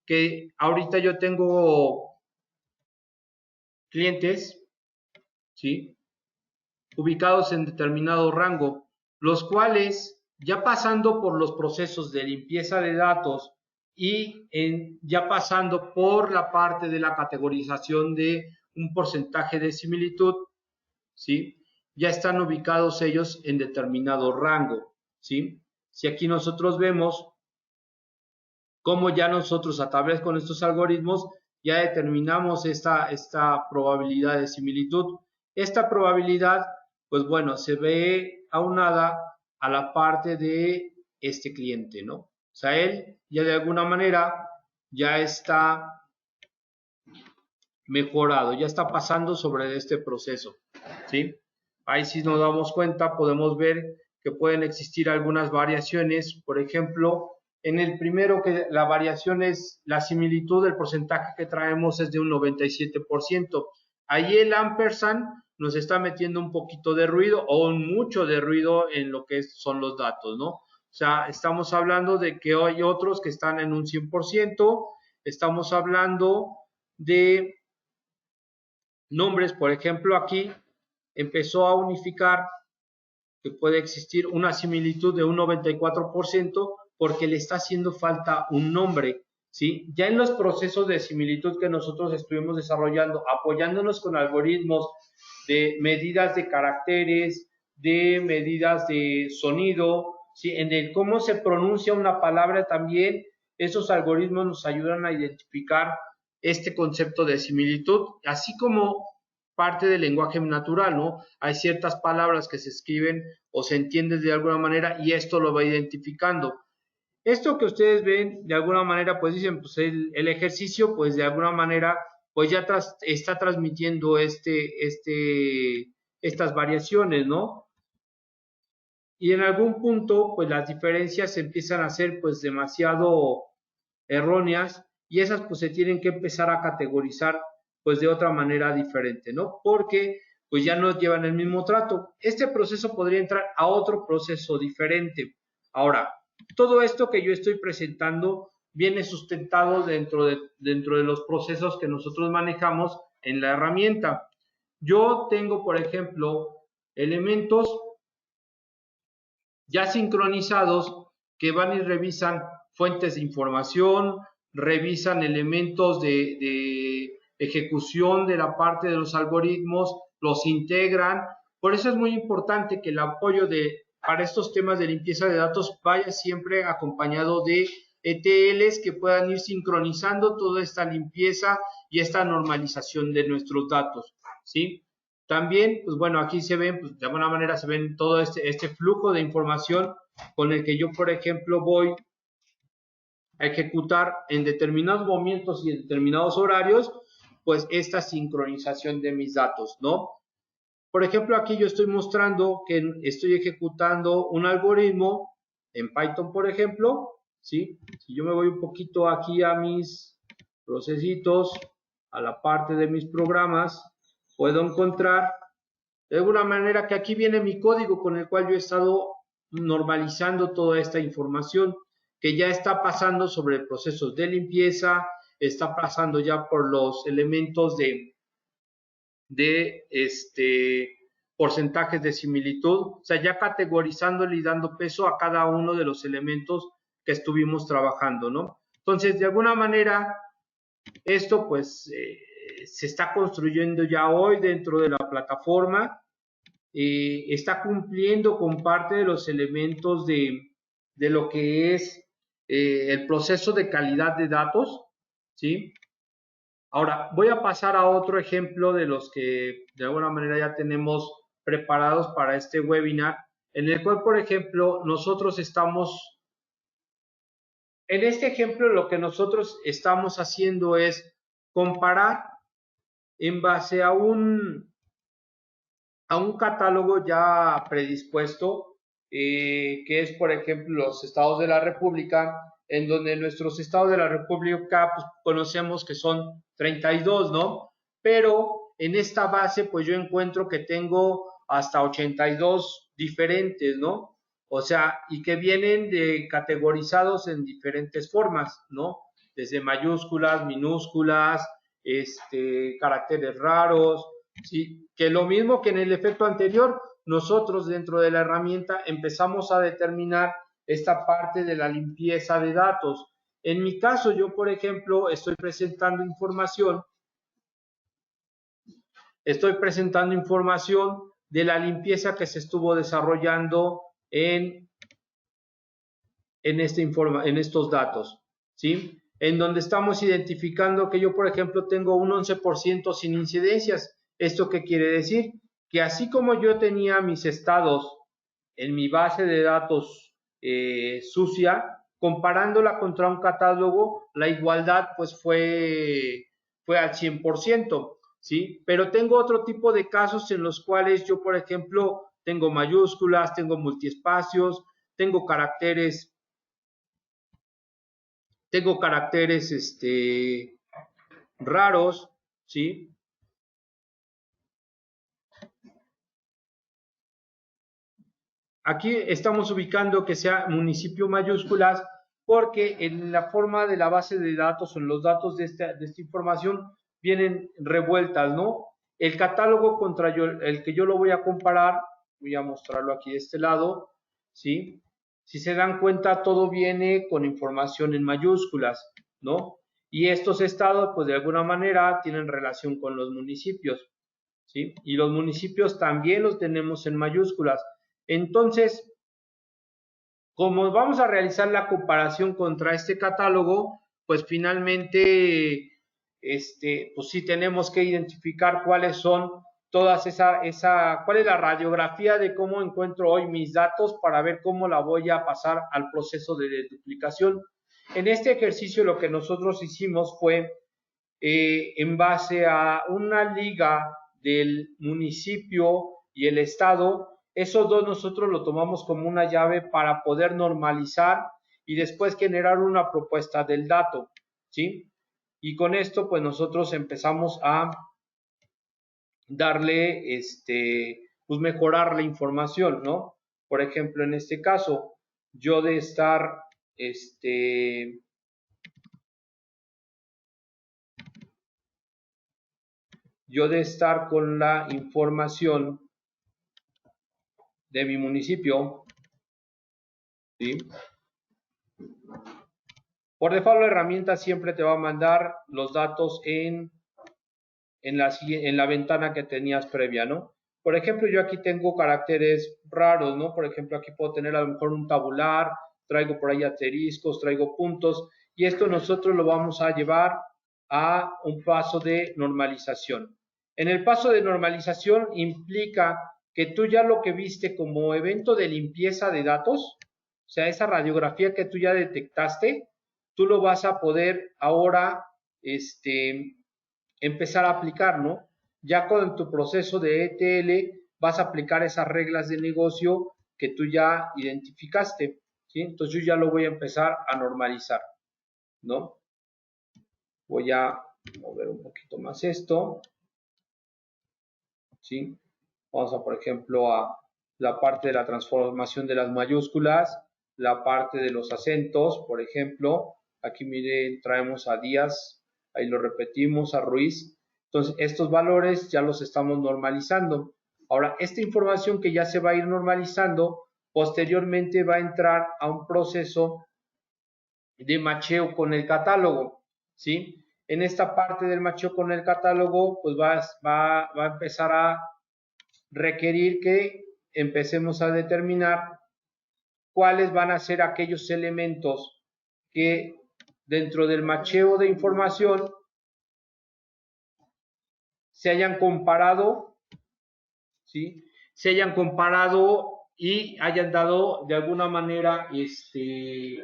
que ahorita yo tengo clientes, ¿sí?, ubicados en determinado rango, los cuales ya pasando por los procesos de limpieza de datos y ya pasando por la parte de la categorización de un porcentaje de similitud, ¿sí?, ya están ubicados ellos en determinado rango, ¿sí? Si aquí nosotros vemos cómo ya nosotros a través con estos algoritmos ya determinamos esta probabilidad de similitud. Esta probabilidad, pues bueno, se ve aunada a la parte de este cliente, ¿no? O sea, él ya de alguna manera ya está mejorado, ya está pasando sobre este proceso, ¿sí? Ahí si nos damos cuenta, podemos ver que pueden existir algunas variaciones. Por ejemplo, en el primero, que la variación es la similitud del porcentaje que traemos es de un 97%. Ahí el ampersand nos está metiendo un poquito de ruido o mucho de ruido en lo que son los datos, ¿no? O sea, estamos hablando de que hay otros que están en un 100%, estamos hablando de nombres, por ejemplo, aquí empezó a unificar que puede existir una similitud de un 94% porque le está haciendo falta un nombre, ¿sí? Ya en los procesos de similitud que nosotros estuvimos desarrollando, apoyándonos con algoritmos de medidas de caracteres, de medidas de sonido, ¿sí? En el cómo se pronuncia una palabra también, esos algoritmos nos ayudan a identificar este concepto de similitud, así como parte del lenguaje natural, ¿no? Hay ciertas palabras que se escriben o se entienden de alguna manera y esto lo va identificando. Esto que ustedes ven, de alguna manera, pues dicen, pues el ejercicio, pues de alguna manera, pues ya está transmitiendo estas variaciones, ¿no? Y en algún punto, pues las diferencias se empiezan a ser, pues, demasiado erróneas y esas, pues, se tienen que empezar a categorizar, pues, de otra manera diferente, ¿no? Porque, pues, ya no llevan el mismo trato. Este proceso podría entrar a otro proceso diferente. Ahora, todo esto que yo estoy presentando viene sustentado dentro de los procesos que nosotros manejamos en la herramienta. Yo tengo, por ejemplo, elementos ya sincronizados que van y revisan fuentes de información, revisan elementos de ejecución de la parte de los algoritmos, los integran. Por eso es muy importante que el apoyo para estos temas de limpieza de datos vaya siempre acompañado de ETLs que puedan ir sincronizando toda esta limpieza y esta normalización de nuestros datos, ¿sí? También, pues bueno, aquí se ven, pues de alguna manera se ven todo este flujo de información con el que yo, por ejemplo, voy a ejecutar en determinados momentos y en determinados horarios, pues esta sincronización de mis datos, ¿no? Por ejemplo, aquí yo estoy mostrando que estoy ejecutando un algoritmo en Python, por ejemplo, ¿sí? Si yo me voy un poquito aquí a mis procesitos, a la parte de mis programas, puedo encontrar de alguna manera que aquí viene mi código con el cual yo he estado normalizando toda esta información que ya está pasando sobre procesos de limpieza, está pasando ya por los elementos de porcentajes de similitud, o sea, ya categorizándole y dando peso a cada uno de los elementos que estuvimos trabajando, ¿no? Entonces, de alguna manera, esto pues se está construyendo ya hoy dentro de la plataforma, está cumpliendo con parte de los elementos de lo que es el proceso de calidad de datos, ¿sí? Ahora, voy a pasar a otro ejemplo de los que de alguna manera ya tenemos preparados para este webinar, en el cual, por ejemplo, nosotros estamos, en este ejemplo lo que nosotros estamos haciendo es comparar en base a un catálogo ya predispuesto, que es, por ejemplo, los estados de la República, en donde nuestros estados de la República pues, conocemos que son 32, ¿no? Pero en esta base, pues yo encuentro que tengo hasta 82 diferentes, ¿no? O sea, y que vienen categorizados en diferentes formas, ¿no? Desde mayúsculas, minúsculas, caracteres raros, ¿sí? Que lo mismo que en el efecto anterior, nosotros dentro de la herramienta empezamos a determinar esta parte de la limpieza de datos. En mi caso, yo, por ejemplo, estoy presentando información de la limpieza que se estuvo desarrollando en estos datos, ¿sí? En donde estamos identificando que yo, por ejemplo, tengo un 11% sin incidencias. ¿Esto qué quiere decir? Que así como yo tenía mis estados en mi base de datos sucia, comparándola contra un catálogo, la igualdad pues fue al 100%, ¿sí? Pero tengo otro tipo de casos en los cuales yo, por ejemplo, tengo mayúsculas, tengo multiespacios, tengo caracteres raros, ¿sí? Aquí estamos ubicando que sea municipio mayúsculas porque en la forma de la base de datos o en los datos de esta información vienen revueltas, ¿no? El catálogo contra el que yo lo voy a comparar, voy a mostrarlo aquí de este lado, ¿sí? Si se dan cuenta, todo viene con información en mayúsculas, ¿no? Y estos estados, pues de alguna manera, tienen relación con los municipios, ¿sí? Y los municipios también los tenemos en mayúsculas. Entonces, como vamos a realizar la comparación contra este catálogo, pues finalmente, pues sí tenemos que identificar cuáles son todas cuál es la radiografía de cómo encuentro hoy mis datos para ver cómo la voy a pasar al proceso de duplicación. En este ejercicio lo que nosotros hicimos fue, en base a una liga del municipio y el estado, esos dos nosotros lo tomamos como una llave para poder normalizar y después generar una propuesta del dato, ¿sí? Y con esto, pues nosotros empezamos a darle, pues mejorar la información, ¿no? Por ejemplo, en este caso, yo de estar, con la información de mi municipio, ¿sí? Por default la herramienta siempre te va a mandar los datos en la ventana que tenías previa, ¿no? Por ejemplo, yo aquí tengo caracteres raros, ¿no? Por ejemplo, aquí puedo tener a lo mejor un tabular, traigo por ahí asteriscos, traigo puntos, y esto nosotros lo vamos a llevar a un paso de normalización. En el paso de normalización implica que tú ya lo que viste como evento de limpieza de datos, o sea, esa radiografía que tú ya detectaste, tú lo vas a poder ahora, empezar a aplicar, ¿no? Ya con tu proceso de ETL vas a aplicar esas reglas de negocio que tú ya identificaste, ¿sí? Entonces yo ya lo voy a empezar a normalizar, ¿no? Voy a mover un poquito más esto, ¿sí? Vamos a, por ejemplo, a la parte de la transformación de las mayúsculas, la parte de los acentos, por ejemplo, aquí miren, traemos a Díaz, ahí lo repetimos, a Ruiz. Entonces, estos valores ya los estamos normalizando. Ahora, esta información que ya se va a ir normalizando, posteriormente va a entrar a un proceso de macheo con el catálogo, ¿sí? En esta parte del macheo con el catálogo, pues va a empezar a requerir que empecemos a determinar cuáles van a ser aquellos elementos que dentro del macheo de información se hayan comparado, ¿sí? Se hayan comparado y hayan dado de alguna manera, se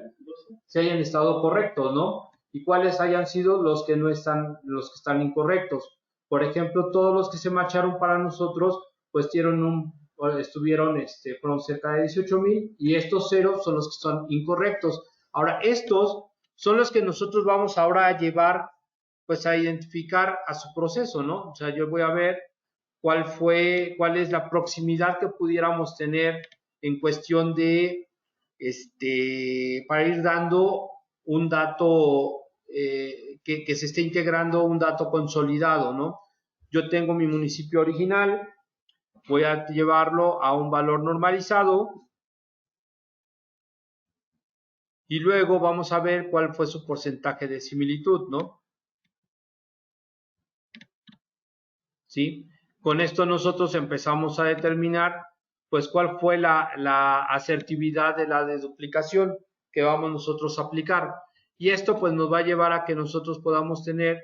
hayan estado correctos, ¿no? Y cuáles hayan sido los que no están, los que están incorrectos. Por ejemplo, todos los que se macharon para nosotros, pues fueron cerca de 18,000 y estos ceros son los que son incorrectos. Ahora, estos son los que nosotros vamos ahora a llevar, pues a identificar a su proceso, ¿no? O sea, yo voy a ver cuál es la proximidad que pudiéramos tener en cuestión de, para ir dando un dato, que se esté integrando un dato consolidado, ¿no? Yo tengo mi municipio original, voy a llevarlo a un valor normalizado y luego vamos a ver cuál fue su porcentaje de similitud, ¿no? ¿Sí? Con esto nosotros empezamos a determinar, pues, cuál fue la asertividad de la deduplicación que vamos nosotros a aplicar. Y esto, pues, nos va a llevar a que nosotros podamos tener,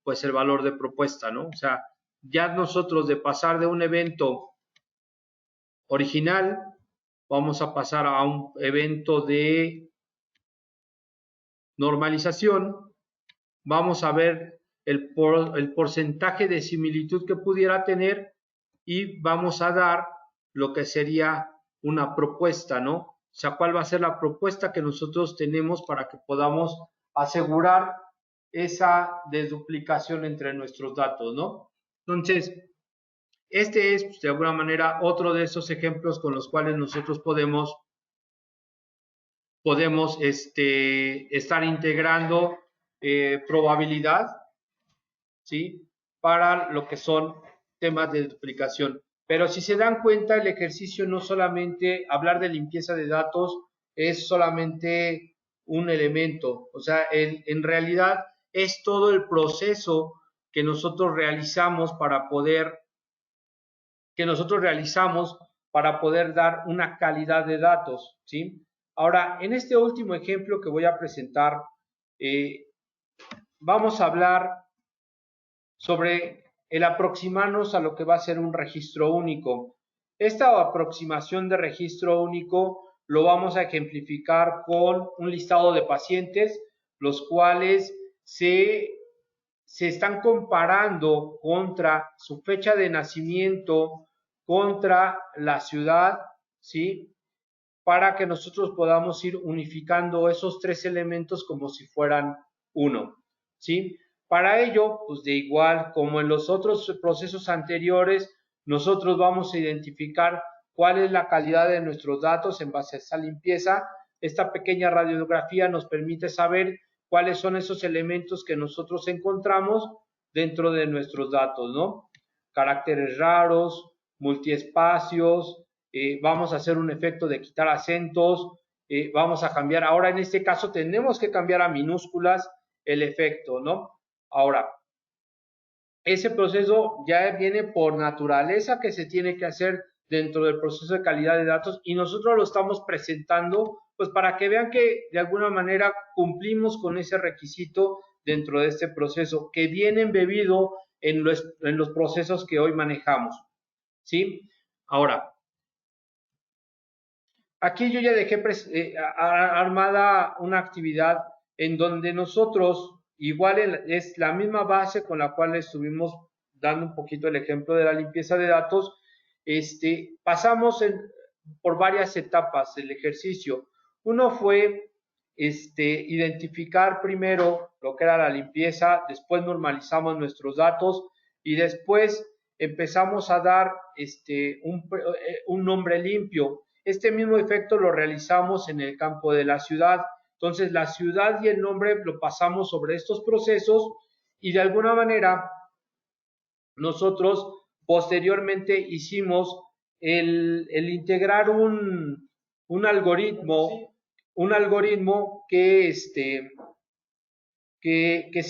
pues, el valor de propuesta, ¿no? O sea, ya nosotros de pasar de un evento original, vamos a pasar a un evento de normalización, vamos a ver el porcentaje de similitud que pudiera tener y vamos a dar lo que sería una propuesta, ¿no? O sea, ¿cuál va a ser la propuesta que nosotros tenemos para que podamos asegurar esa desduplicación entre nuestros datos, ¿no? Entonces, este es, pues, de alguna manera, otro de esos ejemplos con los cuales nosotros podemos estar integrando probabilidad, ¿sí? Para lo que son temas de duplicación. Pero si se dan cuenta, el ejercicio no solamente hablar de limpieza de datos es solamente un elemento, o sea, en realidad es todo el proceso que nosotros realizamos para poder dar una calidad de datos, ¿sí? Ahora, en este último ejemplo que voy a presentar, vamos a hablar sobre el aproximarnos a lo que va a ser un registro único. Esta aproximación de registro único lo vamos a ejemplificar con un listado de pacientes, los cuales se están comparando contra su fecha de nacimiento, contra la ciudad, ¿sí? Para que nosotros podamos ir unificando esos tres elementos como si fueran uno, ¿sí? Para ello, pues de igual como en los otros procesos anteriores, nosotros vamos a identificar cuál es la calidad de nuestros datos en base a esa limpieza. Esta pequeña radiografía nos permite saber cuáles son esos elementos que nosotros encontramos dentro de nuestros datos, ¿no? Caracteres raros, multiespacios, vamos a hacer un efecto de quitar acentos, vamos a cambiar, ahora en este caso tenemos que cambiar a minúsculas el efecto, ¿no? Ahora, ese proceso ya viene por naturaleza que se tiene que hacer dentro del proceso de calidad de datos y nosotros lo estamos presentando pues para que vean que de alguna manera cumplimos con ese requisito dentro de este proceso que viene embebido en los procesos que hoy manejamos, ¿sí? Ahora, aquí yo ya dejé armada una actividad en donde nosotros, igual es la misma base con la cual estuvimos dando un poquito el ejemplo de la limpieza de datos, pasamos por varias etapas del ejercicio. Uno fue identificar primero lo que era la limpieza, después normalizamos nuestros datos y después empezamos a dar un nombre limpio. Este mismo efecto lo realizamos en el campo de la ciudad. Entonces, la ciudad y el nombre lo pasamos sobre estos procesos y de alguna manera nosotros posteriormente hicimos el integrar un algoritmo que se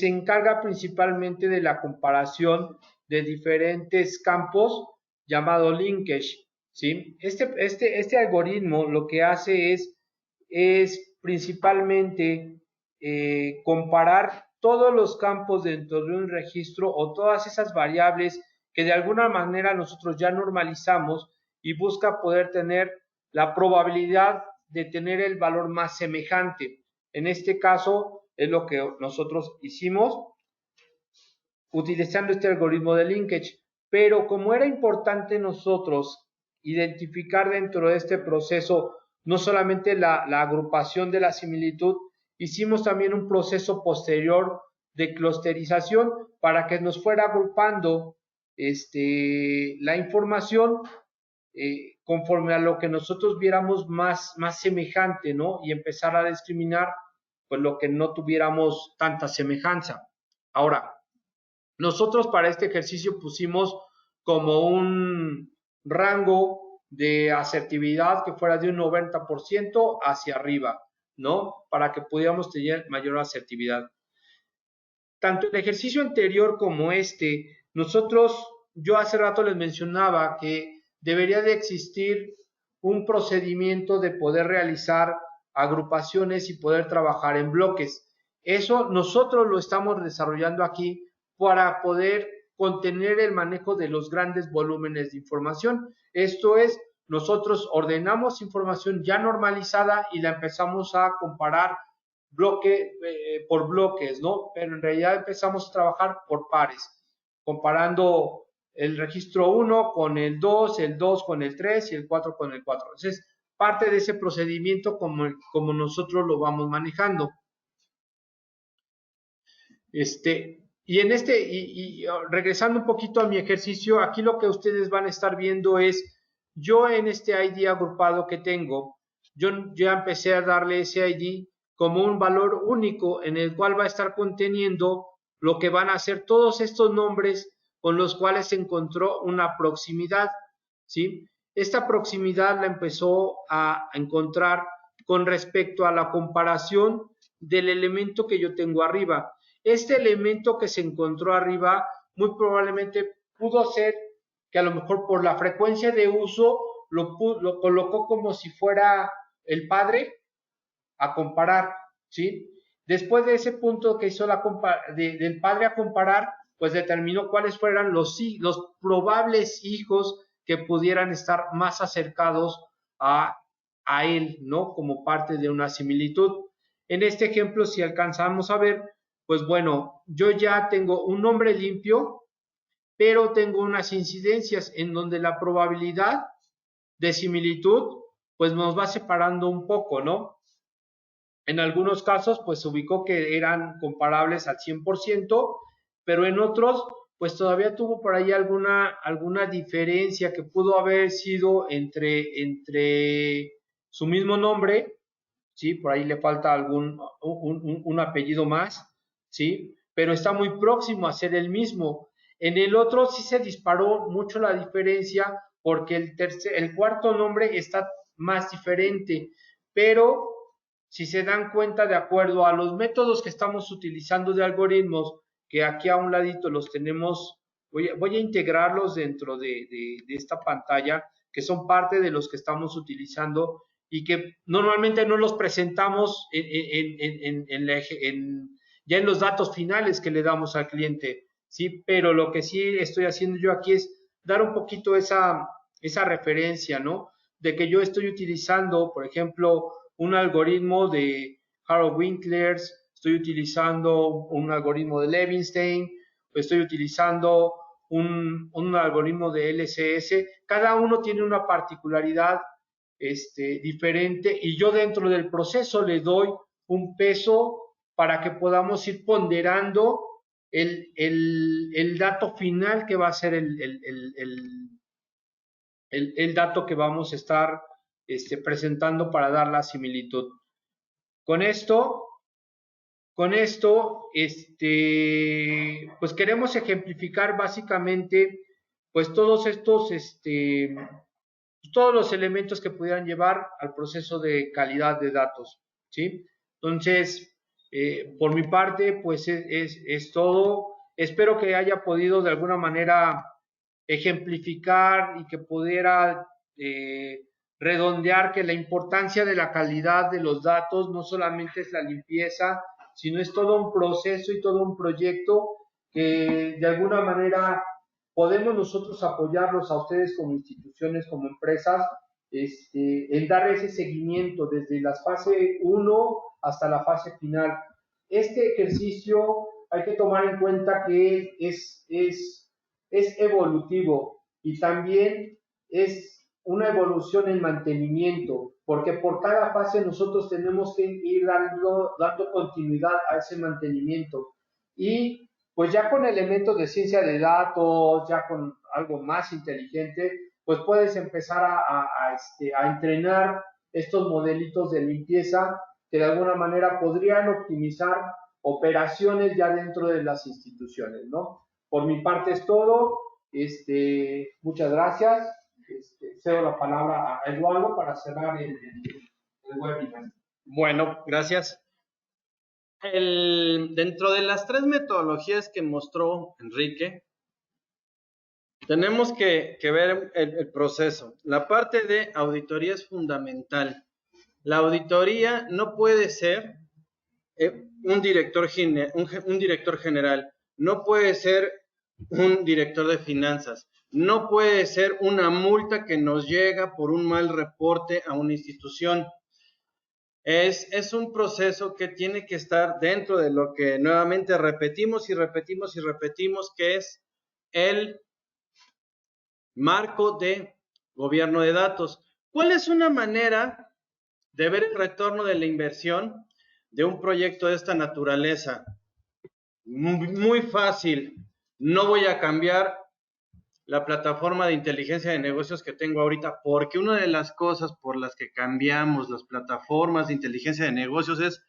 encarga principalmente de la comparación de diferentes campos llamado linkage, ¿sí? Este algoritmo lo que hace es principalmente comparar todos los campos dentro de un registro o todas esas variables que de alguna manera nosotros ya normalizamos y busca poder tener la probabilidad de tener el valor más semejante. En este caso es lo que nosotros hicimos utilizando este algoritmo de linkage, pero como era importante nosotros identificar dentro de este proceso no solamente la agrupación de la similitud, hicimos también un proceso posterior de clusterización para que nos fuera agrupando la información conforme a lo que nosotros viéramos más semejante, ¿no? Y empezar a discriminar pues lo que no tuviéramos tanta semejanza. Ahora, nosotros para este ejercicio pusimos como un rango de asertividad que fuera de un 90% hacia arriba, ¿no? Para que pudiéramos tener mayor asertividad. Tanto el ejercicio anterior como yo hace rato les mencionaba que debería de existir un procedimiento de poder realizar agrupaciones y poder trabajar en bloques. Eso nosotros lo estamos desarrollando aquí para poder contener el manejo de los grandes volúmenes de información. Esto es, nosotros ordenamos información ya normalizada y la empezamos a comparar por bloques, ¿no? Pero en realidad empezamos a trabajar por pares, comparando el registro 1 con el 2 con el 3 y el 4 con el 4. Entonces, parte de ese procedimiento como nosotros lo vamos manejando. Y regresando un poquito a mi ejercicio, aquí lo que ustedes van a estar viendo es, yo en este ID agrupado que tengo, yo ya empecé a darle ese ID como un valor único en el cual va a estar conteniendo lo que van a ser todos estos nombres con los cuales se encontró una proximidad, ¿sí? Esta proximidad la empezó a encontrar con respecto a la comparación del elemento que yo tengo arriba. Este elemento que se encontró arriba muy probablemente pudo ser que a lo mejor por la frecuencia de uso lo colocó como si fuera el padre a comparar, ¿sí? Después de ese punto que hizo del padre a comparar, pues determinó cuáles fueran los probables hijos que pudieran estar más acercados a él, ¿no? Como parte de una similitud. En este ejemplo, si alcanzamos a ver, pues bueno, yo ya tengo un nombre limpio, pero tengo unas incidencias en donde la probabilidad de similitud, pues nos va separando un poco, ¿no? En algunos casos, pues se ubicó que eran comparables al 100%, pero en otros, pues todavía tuvo por ahí alguna diferencia que pudo haber sido entre su mismo nombre, ¿sí? Por ahí le falta un apellido más, ¿sí? Pero está muy próximo a ser el mismo. En el otro sí se disparó mucho la diferencia porque el cuarto nombre está más diferente, pero si se dan cuenta, de acuerdo a los métodos que estamos utilizando de algoritmos, que aquí a un ladito los tenemos, voy a integrarlos dentro de esta pantalla, que son parte de los que estamos utilizando y que normalmente no los presentamos ya en los datos finales que le damos al cliente, ¿sí? Pero lo que sí estoy haciendo yo aquí es dar un poquito esa referencia, ¿no? De que yo estoy utilizando, por ejemplo, un algoritmo de Harold Winklers, estoy utilizando un algoritmo de Levinstein, estoy utilizando un algoritmo de LCS, cada uno tiene una particularidad diferente y yo dentro del proceso le doy un peso para que podamos ir ponderando el dato final que va a ser el dato que vamos a estar presentando para dar la similitud. Con esto, pues queremos ejemplificar básicamente, pues todos estos, todos los elementos que pudieran llevar al proceso de calidad de datos, ¿sí? Entonces, por mi parte, pues es todo. Espero que haya podido de alguna manera ejemplificar y que pudiera redondear que la importancia de la calidad de los datos no solamente es la limpieza, sino es todo un proceso y todo un proyecto que de alguna manera podemos nosotros apoyarlos a ustedes como instituciones, como empresas, en dar ese seguimiento desde la fase 1 hasta la fase final. Este ejercicio hay que tomar en cuenta que es evolutivo y también es una evolución en mantenimiento, porque por cada fase nosotros tenemos que ir dando continuidad a ese mantenimiento. Y pues ya con elementos de ciencia de datos, ya con algo más inteligente, pues puedes empezar a entrenar estos modelitos de limpieza que de alguna manera podrían optimizar operaciones ya dentro de las instituciones, ¿no? Por mi parte es todo. Muchas gracias. Cedo la palabra a Eduardo para cerrar el webinar.
Bueno, gracias. Dentro de las 3 metodologías que mostró Enrique, tenemos que ver el proceso. La parte de auditoría es fundamental. La auditoría no puede ser un director general, no puede ser un director de finanzas, no puede ser una multa que nos llega por un mal reporte a una institución. Es un proceso que tiene que estar dentro de lo que nuevamente repetimos y repetimos y repetimos, que es el marco de gobierno de datos. ¿Cuál es una manera de ver el retorno de la inversión de un proyecto de esta naturaleza? Muy fácil. No voy a cambiar la plataforma de inteligencia de negocios que tengo ahorita, porque una de las cosas por las que cambiamos las plataformas de inteligencia de negocios es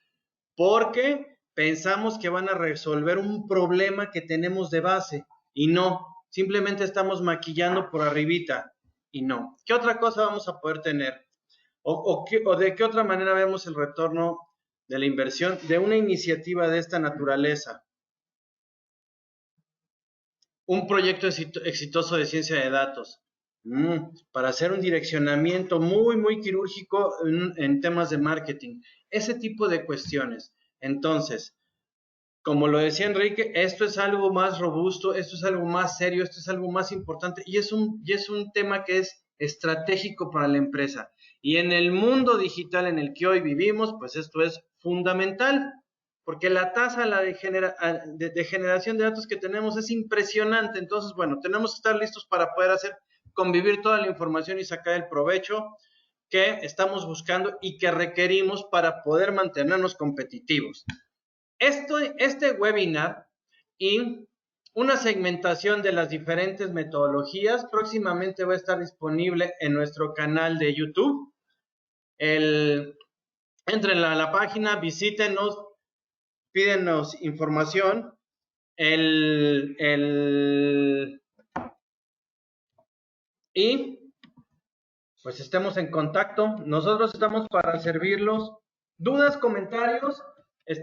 porque pensamos que van a resolver un problema que tenemos de base, y no, simplemente estamos maquillando por arribita, y no. ¿Qué otra cosa vamos a poder tener? ¿O de qué otra manera vemos el retorno de la inversión de una iniciativa de esta naturaleza? Un proyecto exitoso de ciencia de datos, para hacer un direccionamiento muy quirúrgico en temas de marketing, ese tipo de cuestiones. Entonces, como lo decía Enrique, esto es algo más robusto, esto es algo más serio, esto es algo más importante, y es un tema que es estratégico para la empresa. Y en el mundo digital en el que hoy vivimos, pues esto es fundamental, porque la tasa de generación de datos que tenemos es impresionante. Entonces, bueno, tenemos que estar listos para poder hacer convivir toda la información y sacar el provecho que estamos buscando y que requerimos para poder mantenernos competitivos. Este webinar y una segmentación de las diferentes metodologías próximamente va a estar disponible en nuestro canal de YouTube. Entren a la página, visítenos, pídenos información. Y pues estemos en contacto. Nosotros estamos para servirlos. Dudas, comentarios, les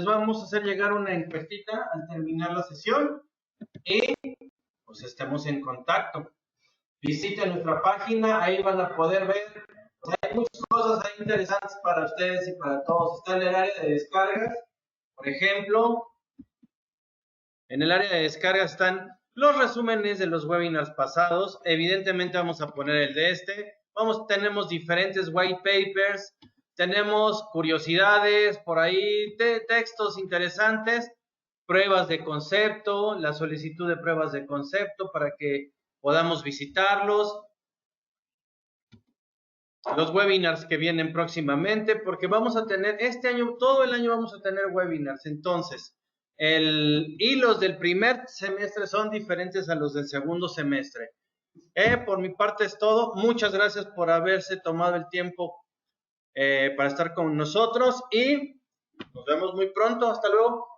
vamos a hacer llegar una encuestita al terminar la sesión. Y pues estemos en contacto. Visiten nuestra página, ahí van a poder ver. Hay muchas cosas ahí interesantes para ustedes y para todos. Está en el área de descargas, por ejemplo. En el área de descargas están los resúmenes de los webinars pasados. Evidentemente vamos a poner el de este. Tenemos diferentes white papers, tenemos curiosidades por ahí, textos interesantes, pruebas de concepto, la solicitud de pruebas de concepto para que podamos visitarlos. Los webinars que vienen próximamente, porque vamos a tener, este año, todo el año vamos a tener webinars. Entonces, y los del primer semestre son diferentes a los del segundo semestre. Por mi parte es todo. Muchas gracias por haberse tomado el tiempo para estar con nosotros y nos vemos muy pronto. Hasta luego.